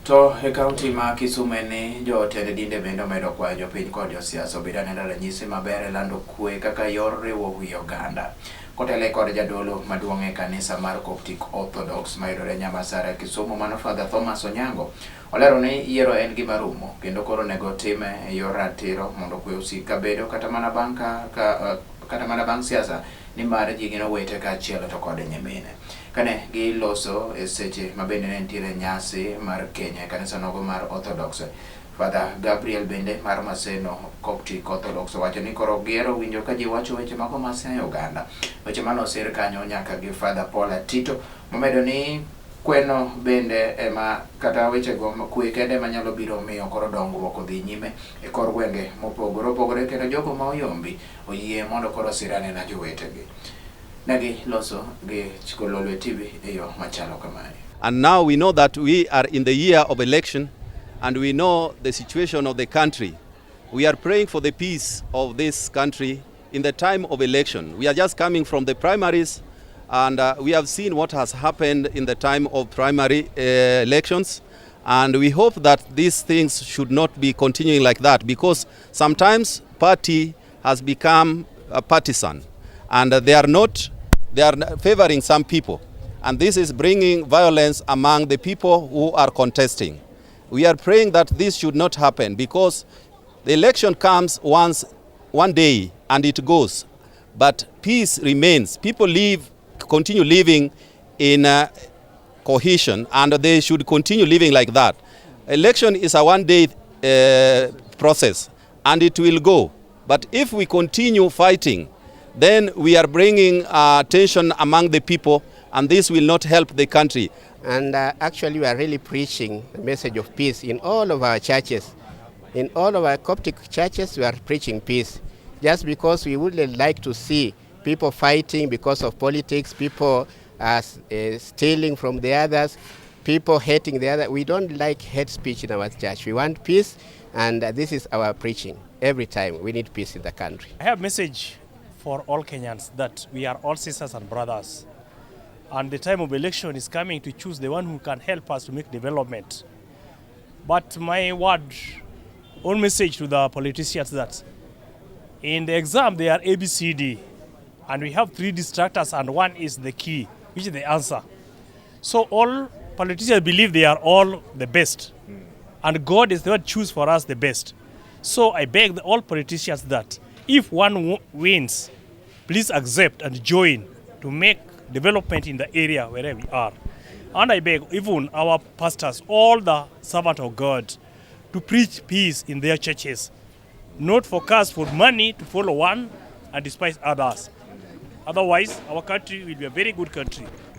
To e kaunti ma Kisumu ni jotend dinde bende omedo kwayo jopiny kod josiasa obed anena ranyisi maber e lando kwe kaka yor riwo wi oganda. Kotele kod jadolo maduong' e kanisa mar Coptic Orthodox mayudore Nyamasara Kisumu mano Father Thomas Onyango olero ni yiero en gima rumo kendo koro nego time e yor ratiro mondo kwe osik kabedo kata mana bang' siasa ni mar ji gin owete kaachiel to kod nyimine. Kane giloso e seche mabende ne nitiere nyasi mar Kenya e kanisa nogo mar Orthodox, Father Gabriel bende mar Maseno Coptic Orthodox wacho ni koro giero winjo ka ji wacho weche mago masiayo oganda. Weche mano osir kanyo nyaka gi Father Paul Tito momedo ni kweno bende ema kata weche go kwe kende manyalo biro miyo koro dongruok odhi nyime e kor gwenge mopogore opogore kendo jogo ma oyombi oyie mondo koro sirane na jowetegi. Lolwe Tv machalo kamae. And now we know that we are in the year of election and we know the situation of the country. We are praying for the peace of this country in the time of election. We are just coming from the primaries and we have seen what has happened in the time of primary elections, and we hope that these things should not be continuing like that, because sometimes party has become a partisan and they are favoring some people, and this is bringing violence among the people who are contesting. We are praying that this should not happen, because the election comes one day and it goes, but peace remains. People continue living in cohesion, and they should continue living like that. Election is a one-day process and it will go, but if we continue fighting, then we are bringing tension among the people, and this will not help the country. And actually we are really preaching the message of peace in all of our churches. In all of our Coptic churches we are preaching peace, just because we would like to see people fighting because of politics, people stealing from the others, people hating the other. We don't like hate speech in our church. We want peace, and this is our preaching. Every time we need peace in the country. I have a message for all Kenyans that we are all sisters and brothers, and the time of election is coming to choose the one who can help us to make development. But my own message to the politicians, that in the exam they are ABCD, and we have 3 distractors and one is the key, which is the answer. So all politicians believe they are all the best, and God is the one choose for us the best. So I beg all politicians that if one wins, please accept and join to make development in the area wherever we are. And I beg even our pastors, all the servants of God, to preach peace in their churches, not focus for money to follow one and despise others. Otherwise, our country will be a very good country.